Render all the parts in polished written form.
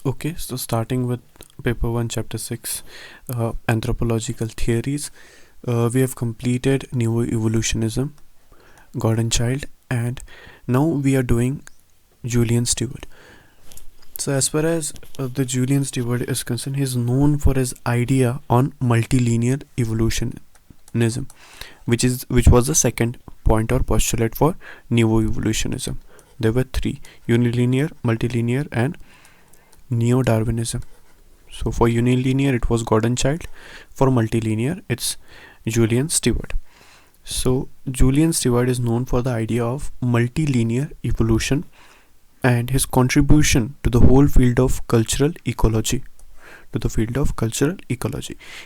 Okay, so starting with paper 1, chapter 6, anthropological theories, we have completed Neo Evolutionism, God and Child, and now we are doing Julian Steward. So, as far as the Julian Steward is concerned, he is known for his idea on multilinear evolutionism, which was the second point or postulate for Neo Evolutionism. There were three: unilinear, multilinear, and Neo-Darwinism. So for unilinear it was Gordon Child, for multilinear it's Julian Steward. So Julian Steward is known for the idea of multilinear evolution and his contribution to the whole field of cultural ecology.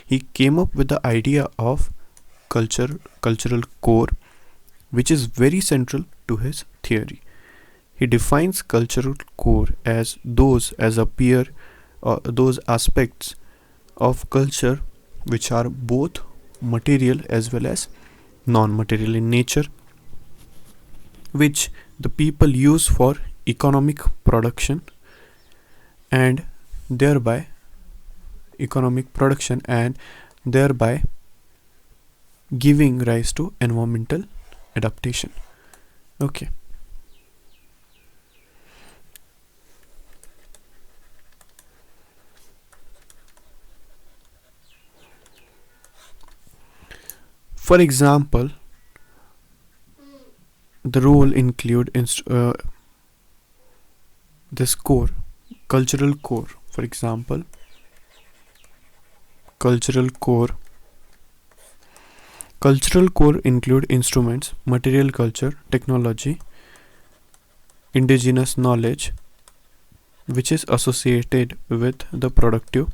He came up with the idea of cultural core, which is very central to his theory. He defines cultural core as those aspects of culture which are both material as well as non-material in nature, which the people use for economic production and thereby giving rise to environmental adaptation. Okay. For example, the role include this core, cultural core. For example, cultural core include instruments, material culture, technology, indigenous knowledge, which is associated with the productive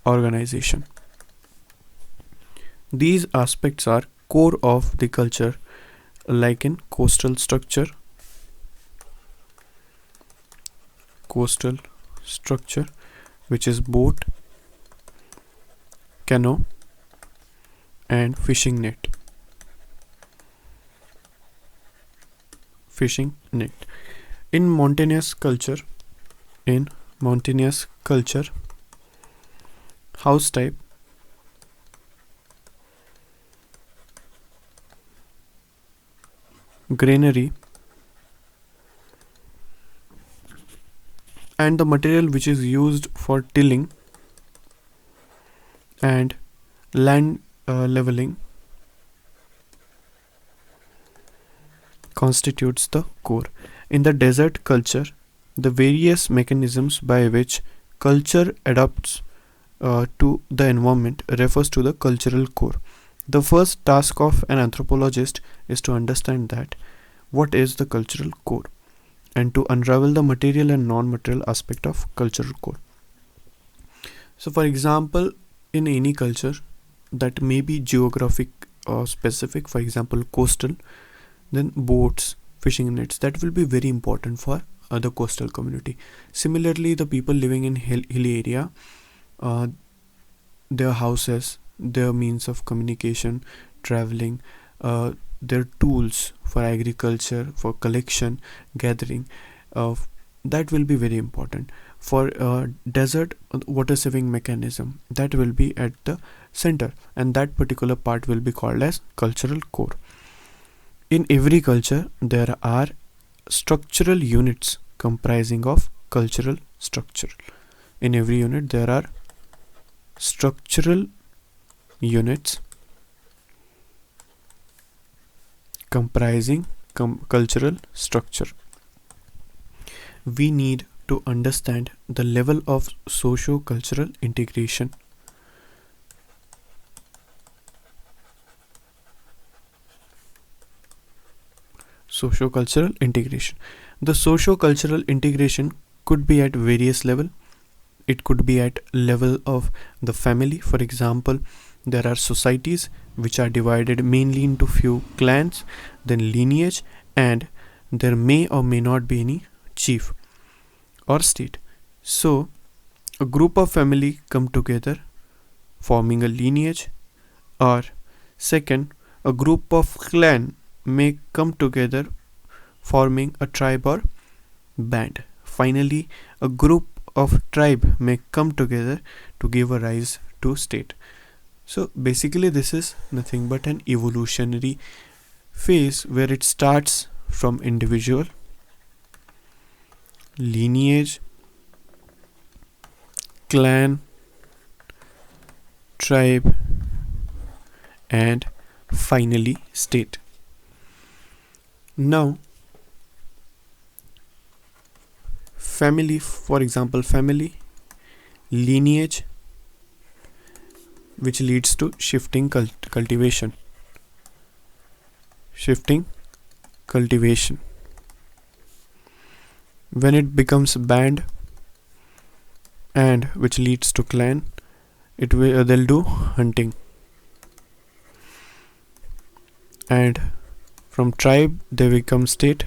organization. These aspects are core of the culture, like in coastal structure, which is boat, canoe, and fishing net. In mountainous culture, house type, granary, and the material which is used for tilling and land leveling constitutes the core. In the desert culture, the various mechanisms by which culture adapts to the environment refers to the cultural core. The first task of an anthropologist is to understand that what is the cultural core and to unravel the material and non-material aspect of cultural core. So for example, in any culture that may be geographic or specific, for example coastal, then boats, fishing nets, that will be very important for the coastal community. Similarly, the people living in hilly area, their houses, their means of communication, traveling, their tools for agriculture, for collection, gathering, that will be very important. For desert, water saving mechanism, that will be at the center, and that particular part will be called as cultural core. In every culture, there are structural units comprising of cultural structure. In every unit, there are structural units comprising cultural structure. We need to understand the level of socio-cultural integration. The socio-cultural integration could be at various levels. It could be at level of the family. For example, there are societies which are divided mainly into few clans, then lineage, and there may or may not be any chief or state. So a group of family come together forming a lineage, or second, a group of clan may come together forming a tribe or band. finally a group of tribe may come together to give a rise to state. So basically this is nothing but an evolutionary phase where it starts from individual, lineage, clan, tribe, and finally state. Now family, for example, family, lineage, which leads to shifting cultivation, when it becomes band, and which leads to clan, they'll do hunting, and from tribe they become state,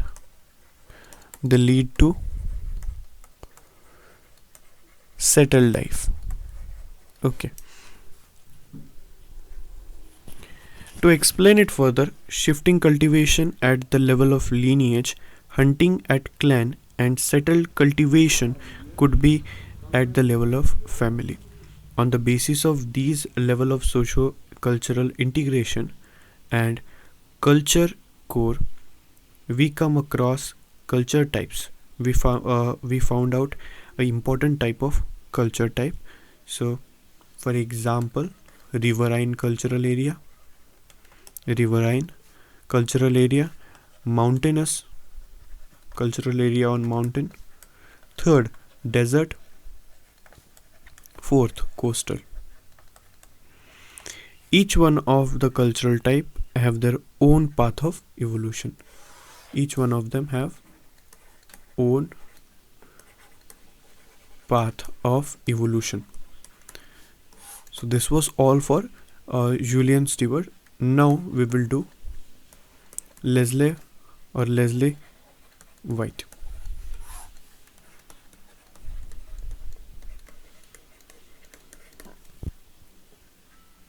they lead to settled life. Okay, to explain it further, shifting cultivation at the level of lineage, hunting at clan, and settled cultivation could be at the level of family. On the basis of these level of socio-cultural integration and culture core, we come across culture types. We found out an important type of culture type. So, for example, riverine cultural area, mountainous cultural area on mountain, third, desert, fourth, coastal. Each one of the cultural type have their own path of evolution. Each one of them have own path of evolution. So this was all for Julian Steward. Now we will do Leslie White.